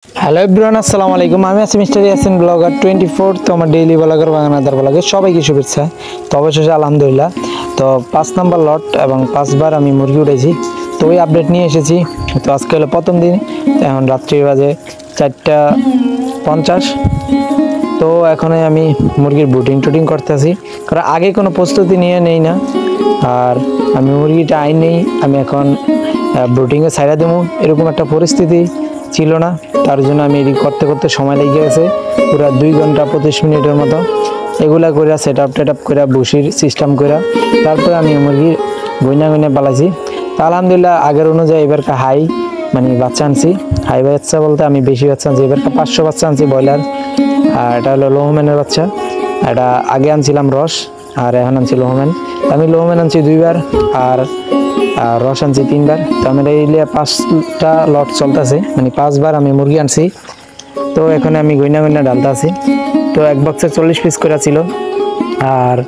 Hello everyone, আসসালামু আলাইকুম। আমি আছি মিস্টার ইয়াসিন ব্লগার 24। তো আমার ডেইলি ব্লগার বাগানাদার ব্লগে সবাইকে শুভেচ্ছা। তো অবশেষে আলহামদুলিল্লাহ, তো 5 নম্বর লট এবং 5বার আমি মুরগি উঠেছি। তো ওই আপডেট নিয়ে এসেছি। তো আজকে হলো প্রথম দিন, এখন রাত্রি বাজে 4:50। তো এখন আমি মুরগির বুটিং করতেছি, কারণ আগে কোনো প্রস্তুতি নিয়ে নেই না। আর আমি মুরগিটা আইন নেই, আমি এখন ব্রুটিংয়ে ছাইড়া দেবো এরকম একটা পরিস্থিতি ছিল না। তার জন্য আমি এদিক করতে করতে সময় লেগে গেছে পুরো 2 ঘন্টা 25 মিনিটের মতো। এগুলা করে সেট আপ করে বসির সিস্টেম করে তারপরে আমি মুরগির গইনা পালাইছি। তা আলহামদুলিল্লাহ আগের অনুযায়ী এবার হাই বাচ্চা আনছি। হাই বাচ্চা বলতে আমি বেশি বাচ্চা আনছি, এবার 500 বাচ্চা আনছি ব্রয়লার। আর এটা হলো লোহম্যানের বাচ্চা। এটা আগে আনছিলাম রস, আর এখন আনছি লোহম্যান। আমি লোহম্যান আনছি 2বার আর রস আনছি 3বার। তো আমার এই 5টা লট চলতেছে, 5বার আমি মুরগি আনছি। তো এখন আমি গইনা ডালতে আছি। তো এক বক্সে 40 পিস করে ছিল। আর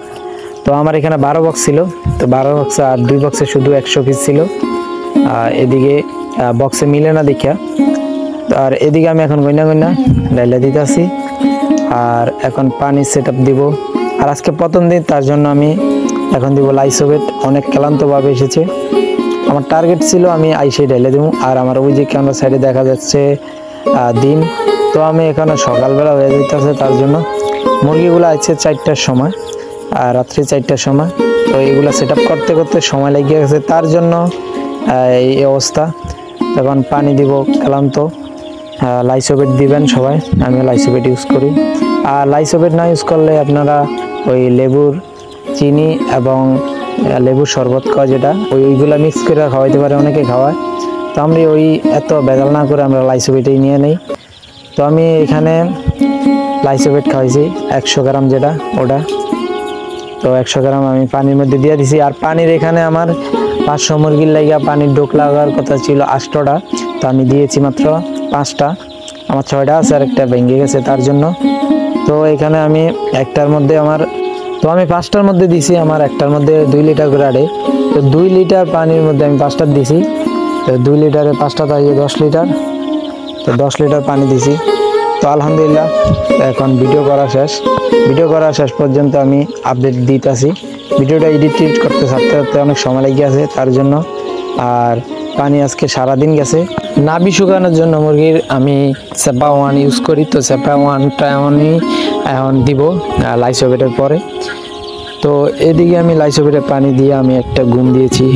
তো আমার এখানে 12 বক্স ছিল, তো 12 বক্সে আর 2 বক্সে শুধু 100 পিস ছিল। এদিকে বক্সে মিলে না দেখা। আর এদিকে আমি এখন গইনা ডাইলা দিতে আছি। আর এখন পানি সেট আপ দিব। আর আজকে প্রথম দিন, তার জন্য আমি এখন দিব লাইসোবেট। অনেক ক্লান্তভাবে এসেছে। আমার টার্গেট ছিল আমি আইসে ঢেলে দেবো। আর আমার ওই যে ক্যামেরা সাইডে দেখা যাচ্ছে দিন। তো আমি এখানে সকালবেলা হয়ে যেতেছে, তার জন্য মুরগিগুলো আছে 4টার সময় আর রাত্রি 4টার সময়। তো এইগুলো সেট আপ করতে করতে সময় লেগে গেছে, তার জন্য এই অবস্থা। এখন পানি দিব ক্লান্ত। লাইসোবেট দিবেন সবাই, আমি লাইসোবেট ইউজ করি। আর লাইসোবেট না ইউজ করলে আপনারা ওই লেবুর চিনি এবং লেবুর শরবত খাওয়া, যেটা ওইগুলো মিক্স করে খাওয়াইতে পারে, অনেকে খাওয়ায়। তো আমরা ওই এত বেজাল না করে আমরা লাইসোবেটেই নিয়ে নেই। তো আমি এখানে লাইসোবেট খাওয়াইছি 100 গ্রাম, যেটা ওটা। তো 100 গ্রাম আমি পানির মধ্যে দিয়ে দিছি। আর পানির এখানে আমার 500 মুরগির লাগিয়া পানির ডোক লাগার কথা ছিল 8টা, তো আমি দিয়েছি মাত্র 5টা। আমার 6টা আছে, আর একটা ভেঙে গেছে, তার জন্য। তো এখানে আমি একটার মধ্যে আমি 5টার মধ্যে দিছি। আমার একটার মধ্যে 2 লিটার করে আড়ে। তো 2 লিটার পানির মধ্যে আমি 5টা দিছি। তো 2 লিটারে 5টা তাই 10 লিটার। তো 10 লিটার পানি দিছি। তো আলহামদুলিল্লাহ এখন ভিডিও করা শেষ পর্যন্ত আমি আপডেট দিতেছি। ভিডিওটা এডিট করতে ছাড়তে অনেক সময় লেগে আছে, তার জন্য। আর পানি আজকে সারাদিন গেছে। নাভি শুকানোর জন্য মুরগির আমি সেপা 1 ইউজ করি। তো সেপা 1টা আমি এখন দিব লাইসোবেটের পরে। তো এদিকে আমি লাইসোবেটের পানি দিয়ে আমি একটা ঘুম দিয়েছি।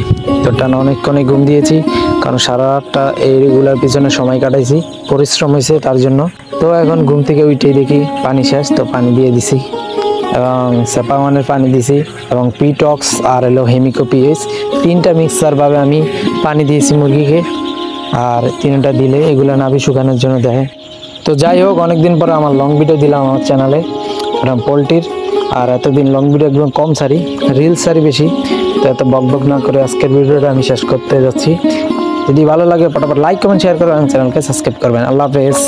তো টানা অনেকক্ষণে ঘুম দিয়েছি, কারণ সারা রাতটা এইগুলার পিছনে সময় কাটাইছি, পরিশ্রম হয়েছে, তার জন্য। তো এখন ঘুম থেকে উঠেই দেখি পানি শেষ। তো পানি দিয়ে দিছি এবং সেপা 1-এর পানি দিছি এবং পিটক্স আর হলো হেমিকো পিএস 3টা মিক্সারভাবে আমি পানি দিয়েছি মুরগিকে। আর 3টা দিলে এগুলো নাভি শুকানোর জন্য দেয়। তো যাই হোক, অনেকদিন পরে আমার লং ভিডিও দিলাম আমার চ্যানেলে পোলট্রির। আর এতদিন লং ভিডিও একদম কম সারি, রিলস সারি বেশি। তো এত বক না করে আজকের ভিডিওটা আমি শেষ করতে যাচ্ছি। যদি ভালো লাগে ফটাফট লাইক কমেন্ট শেয়ার করবেন, চ্যানেলকে সাবস্ক্রাইব করবেন। আল্লাহ হাফেজ।